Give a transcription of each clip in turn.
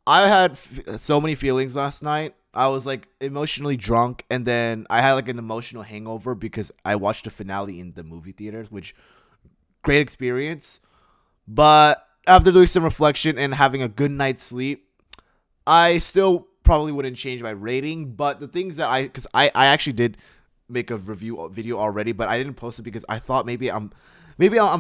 I had so many feelings last night. I was like emotionally drunk, and then I had like an emotional hangover because I watched the finale in the movie theaters, which great experience. But after doing some reflection and having a good night's sleep, I still probably wouldn't change my rating. But the things that because I actually did make a review video already, but I didn't post it because I thought maybe I'm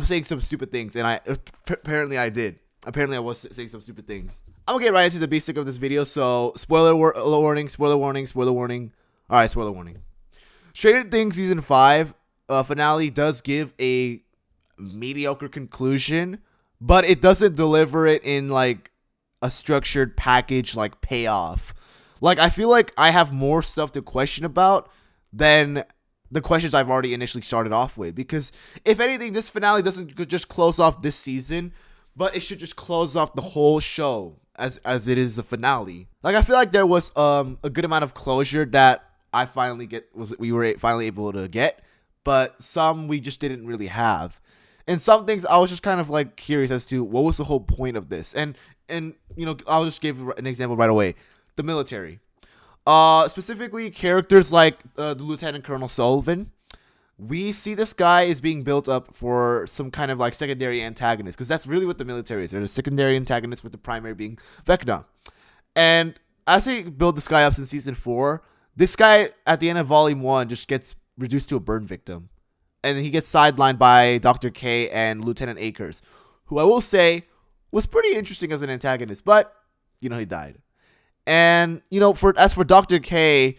saying some stupid things, and apparently I did. Apparently I was saying some stupid things. I'm gonna get right into the basic of this video. So warning, spoiler warning, spoiler warning. All right, spoiler warning. Stranger Things season 5 finale does give a mediocre conclusion, but it doesn't deliver it in like a structured package like payoff. Like I feel like I have more stuff to question about than the questions I've already initially started off with. Because if anything, this finale doesn't just close off this season, but it should just close off the whole show as it is a finale. Like I feel like there was a good amount of closure that we were finally able to get, but some we just didn't really have. And some things I was just kind of like curious as to what was the whole point of this. And I'll just give an example right away. The military. Specifically characters like the Lieutenant Colonel Sullivan. We see this guy is being built up for some kind of like secondary antagonist, because that's really what the military is. They're the secondary antagonist, with the primary being Vecna. And as they build this guy up since season 4, this guy at the end of volume 1 just gets reduced to a burn victim. And he gets sidelined by Dr. K and Lieutenant Akers, who I will say was pretty interesting as an antagonist, but he died. And as for Dr. K,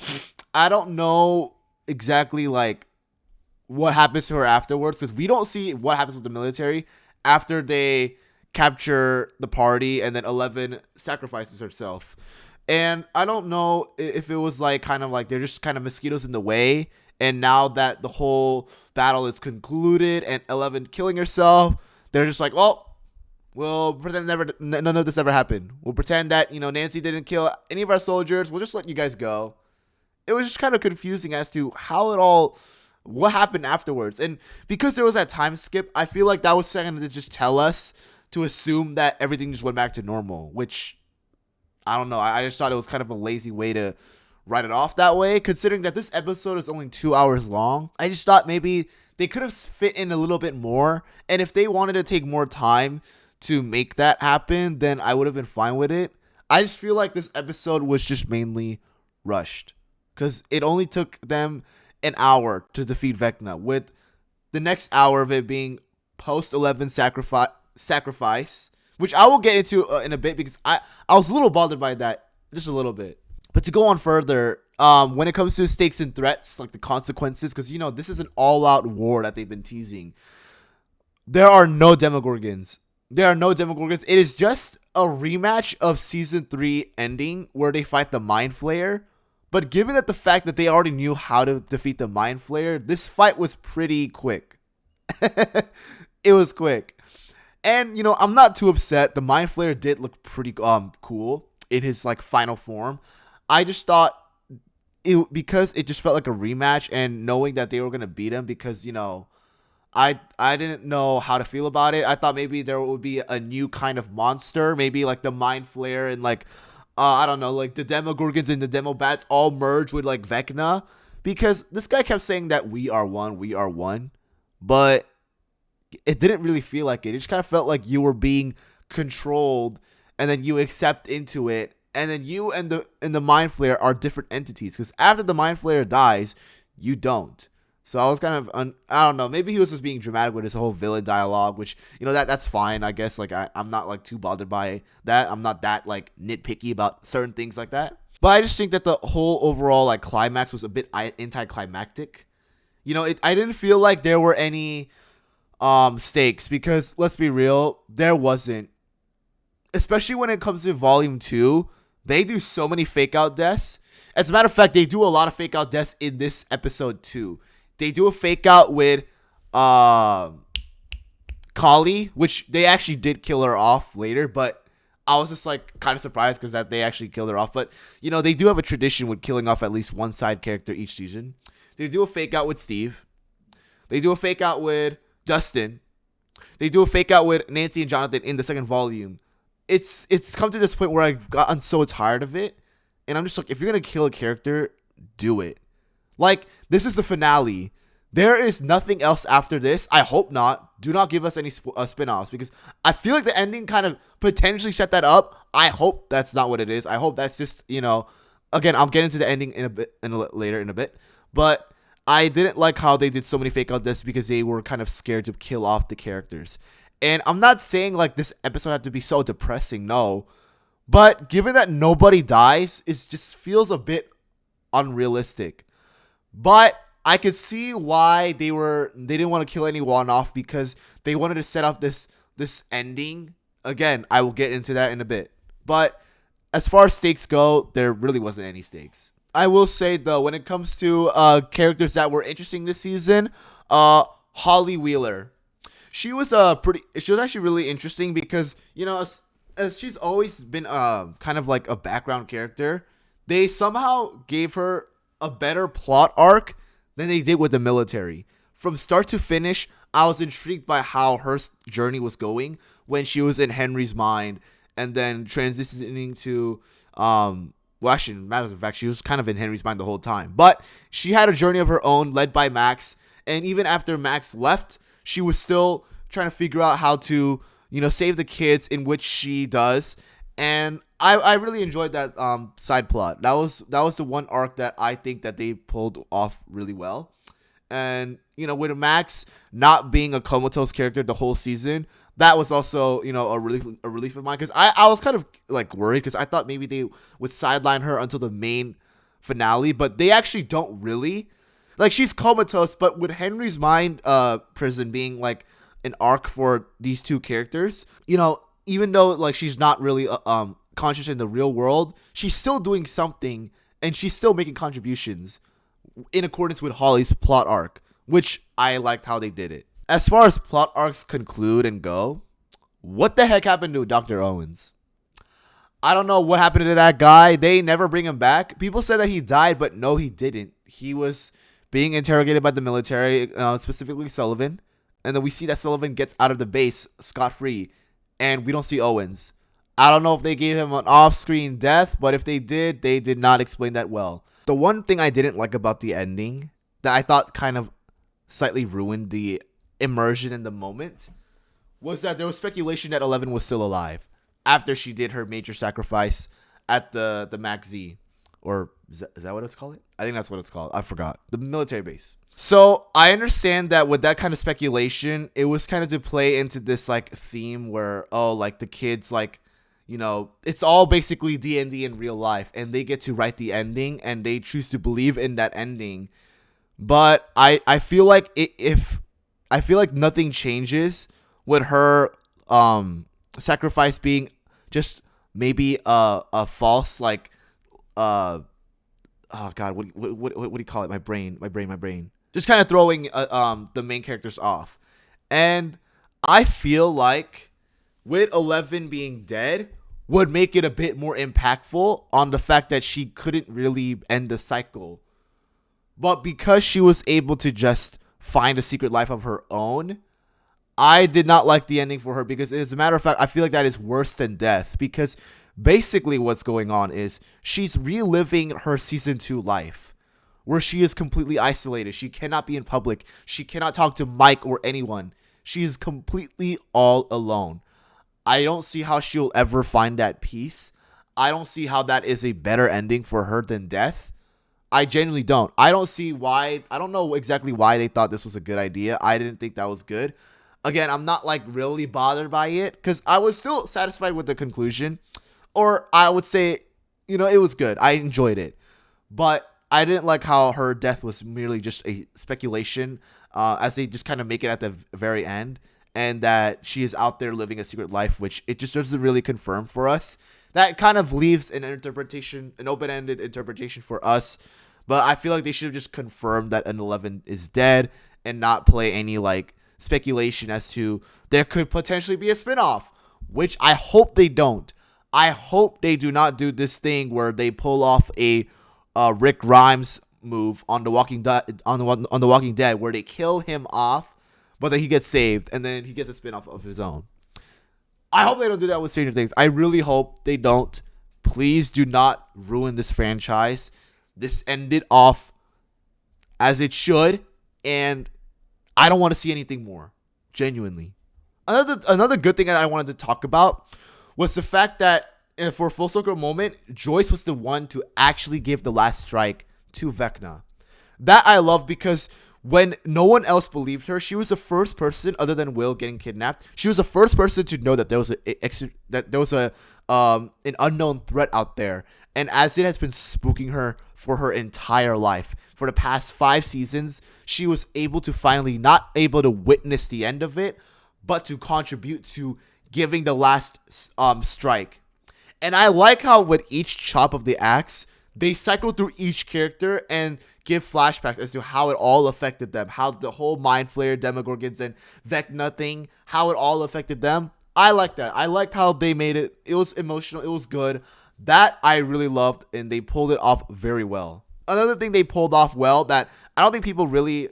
I don't know exactly like what happens to her afterwards, because we don't see what happens with the military after they capture the party and then 11 sacrifices herself. And I don't know if it was like kind of like they're just kind of mosquitoes in the way, and now that the whole battle is concluded and 11 killing herself, they're just like, well, we'll pretend none of this ever happened. We'll pretend that Nancy didn't kill any of our soldiers. We'll just let you guys go. It was just kind of confusing as to what happened afterwards. And because there was that time skip, I feel like that was trying to just tell us to assume that everything just went back to normal, which I don't know. I just thought it was kind of a lazy way to write it off that way, considering that this episode is only 2 hours long. I just thought maybe they could have fit in a little bit more. And if they wanted to take more time to make that happen, then I would have been fine with it. I just feel like this episode was just mainly rushed, because it only took them an hour to defeat Vecna, with the next hour of it being post 11 sacrifice, which I will get into in a bit, because I was a little bothered by that, just a little bit. But to go on further, when it comes to stakes and threats, like the consequences, because this is an all-out war that they've been teasing. There are no Demogorgons. It is just a rematch of season 3 ending where they fight the Mind Flayer. But given that the fact that they already knew how to defeat the Mind Flayer, this fight was pretty quick. It was quick. And, I'm not too upset. The Mind Flayer did look pretty cool in his like final form. I just thought because it just felt like a rematch, and knowing that they were going to beat him, because, I didn't know how to feel about it. I thought maybe there would be a new kind of monster, maybe like the Mind Flayer and like I don't know, like the Demogorgons and the Demobats all merge with like Vecna, because this guy kept saying that we are one, but it didn't really feel like it. It just kind of felt like you were being controlled, and then you accept into it, and then you and the Mind Flayer are different entities, because after the Mind Flayer dies, you don't. So I was kind of, I don't know, maybe he was just being dramatic with his whole villain dialogue, which, that's fine, I guess. Like, I'm not, like, too bothered by that. I'm not that, like, nitpicky about certain things like that. But I just think that the whole overall, like, climax was a bit anticlimactic. I didn't feel like there were any stakes, because, let's be real, there wasn't. Especially when it comes to Volume 2, they do so many fake-out deaths. As a matter of fact, they do a lot of fake-out deaths in this episode, too. They do a fake out with Kali, which they actually did kill her off later, but I was just like kind of surprised because that they actually killed her off. But they do have a tradition with killing off at least one side character each season. They do a fake out with Steve. They do a fake out with Dustin. They do a fake out with Nancy and Jonathan in the second volume. it's come to this point where I've gotten so tired of it, and I'm just like, if you're gonna kill a character, do it. Like, this is the finale. There is nothing else after this. I hope not. Do not give us any spin-offs, because I feel like the ending kind of potentially set that up. I hope that's not what it is. I hope that's just, again, I'll get into the ending later in a bit. But I didn't like how they did so many fake out deaths because they were kind of scared to kill off the characters. And I'm not saying like this episode had to be so depressing, no. But given that nobody dies, it just feels a bit unrealistic. But I could see why they didn't want to kill anyone off, because they wanted to set up this ending. Again, I will get into that in a bit. But as far as stakes go, there really wasn't any stakes. I will say though, when it comes to characters that were interesting this season, Holly Wheeler, she was actually really interesting because, as she's always been kind of like a background character, they somehow gave her a better plot arc than they did with the military. From start to finish, I was intrigued by how her journey was going when she was in Henry's mind, and then transitioning to well, actually, matters of fact, she was kind of in Henry's mind the whole time. But she had a journey of her own, led by Max, and even after Max left, she was still trying to figure out how to, save the kids, in which she does. And I really enjoyed that side plot. That was the one arc that I think that they pulled off really well. And, with Max not being a comatose character the whole season, that was also, a relief of mine. Because I was kind of like worried, because I thought maybe they would sideline her until the main finale. But they actually don't really. Like, she's comatose, but with Henry's mind prison being like an arc for these two characters, even though like she's not really conscious in the real world, she's still doing something, and she's still making contributions in accordance with Holly's plot arc, which I liked how they did it. As far as plot arcs conclude and go, what the heck happened to Dr. Owens? I don't know what happened to that guy. They never bring him back. People said that he died, but no, he didn't. He was being interrogated by the military, specifically Sullivan. And then we see that Sullivan gets out of the base scot-free, and we don't see Owens. I don't know if they gave him an off-screen death, but if they did not explain that well. The one thing I didn't like about the ending, that I thought kind of slightly ruined the immersion in the moment, was that there was speculation that 11 was still alive after she did her major sacrifice at the Max Z. Or is that what it's called? I think that's what it's called. I forgot. The military base. So I understand that with that kind of speculation, it was kind of to play into this like theme where, like the kids, like, it's all basically D&D in real life, and they get to write the ending, and they choose to believe in that ending. But I feel like I feel like nothing changes with her sacrifice being just maybe a false, like, oh god, what do you call it? My brain. Just kind of throwing the main characters off. And I feel like with 11 being dead would make it a bit more impactful on the fact that she couldn't really end the cycle. But because she was able to just find a secret life of her own, I did not like the ending for her, because as a matter of fact, I feel like that is worse than death, because basically what's going on is she's reliving her season 2 life, where she is completely isolated. She cannot be in public. She cannot talk to Mike or anyone. She is completely all alone. I don't see how she'll ever find that peace. I don't see how that is a better ending for her than death. I genuinely don't. I don't see why. I don't know exactly why they thought this was a good idea. I didn't think that was good. Again, I'm not like really bothered by it, because I was still satisfied with the conclusion. Or I would say, it was good. I enjoyed it. But I didn't like how her death was merely just a speculation, as they just kind of make it at the very end, and that she is out there living a secret life, which it just doesn't really confirm for us. That kind of leaves an open-ended interpretation for us. But I feel like they should have just confirmed that an 11 is dead, and not play any like speculation as to there could potentially be a spinoff, which I hope they don't. I hope they do not do this thing where they pull off a Rick Grimes move on the Walking Dead, where they kill him off, but then he gets saved, and then he gets a spinoff of his own. I hope they don't do that with Stranger Things. I really hope they don't. Please do not ruin this franchise. This ended off as it should, and I don't want to see anything more. Genuinely. Another good thing that I wanted to talk about was the fact that for a full circle moment, Joyce was the one to actually give the last strike to Vecna. That I love because when no one else believed her, she was the first person other than Will getting kidnapped. She was the first person to know that there was a an unknown threat out there, and as it has been spooking her for her entire life, for the past 5 seasons, she was able to finally not able to witness the end of it, but to contribute to giving the last strike. And I like how with each chop of the axe, they cycle through each character and give flashbacks as to how it all affected them, how the whole Mind Flayer, Demogorgons, and Vecna thing, how it all affected them. I like that. I liked how they made it. It was emotional. It was good. That I really loved, and they pulled it off very well. Another thing they pulled off well that I don't think people really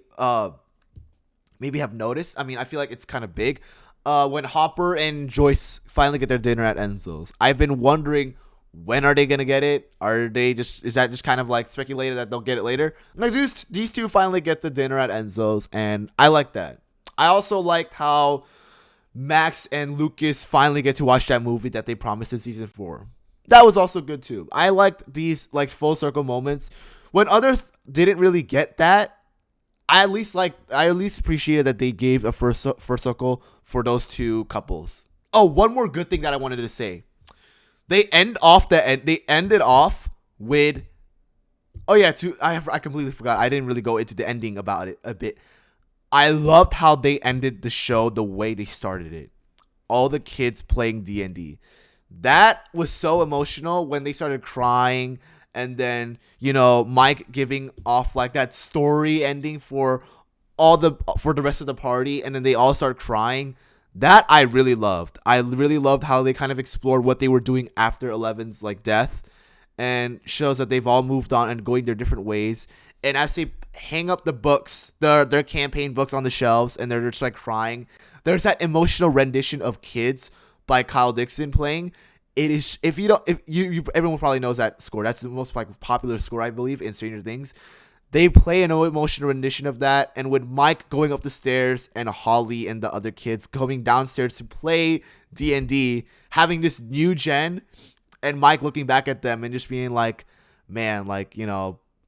maybe have noticed. I mean, I feel like it's kind of big. When Hopper and Joyce finally get their dinner at Enzo's, I've been wondering, when are they gonna get it? Is that just kind of like speculated that they'll get it later? Like these two finally get the dinner at Enzo's, and I like that. I also liked how Max and Lucas finally get to watch that movie that they promised in season 4. That was also good too. I liked these like full circle moments when others didn't really get that. I at least appreciated that they gave a first circle for those two couples. Oh, one more good thing that I wanted to say. They ended off with. Oh yeah, I completely forgot. I didn't really go into the ending about it a bit. I loved how they ended the show the way they started it. All the kids playing D&D. That was so emotional when they started crying, and then Mike giving off like that story ending for the rest of the party, and then they all start crying. That I really loved. I really loved how they kind of explored what they were doing after Eleven's like death, and shows that they've all moved on and going their different ways. And as they hang up the books, their campaign books on the shelves, and they're just like crying, there's that emotional rendition of Kids by Kyle Dixon playing. It is, if everyone probably knows that score. That's the most like popular score, I believe, in Stranger Things. They play an emotional rendition of that, and with Mike going up the stairs and Holly and the other kids going downstairs to play D&D, having this new gen, and Mike looking back at them and just being like, man, like,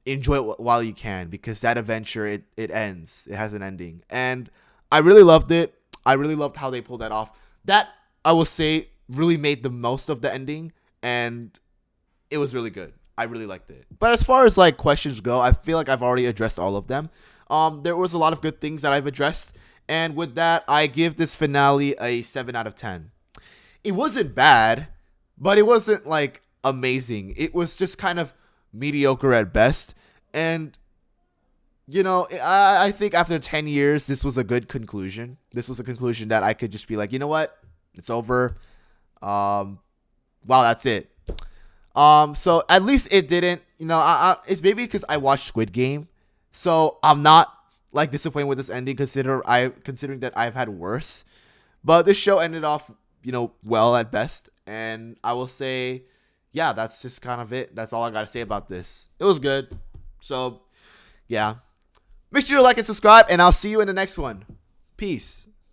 enjoy it while you can, because that adventure, it ends. It has an ending. And I really loved it. I really loved how they pulled that off. That, I will say, really made the most of the ending, and it was really good. I really liked it. But as far as like questions go, I feel like I've already addressed all of them. There was a lot of good things that I've addressed, and with that, I give this finale a 7 out of 10. It wasn't bad, but it wasn't like amazing. It was just kind of mediocre at best, and I think after 10 years, this was a good conclusion. This was a conclusion that I could just be like, you know what? It's over. Wow, that's it. So at least it didn't, it's maybe because I watched Squid Game, so I'm not like disappointed with this ending considering that I've had worse. But this show ended off, well at best, and I will say, yeah, that's just kind of it. That's all I gotta say about this. It was good. So, yeah. Make sure to like and subscribe, and I'll see you in the next one. Peace.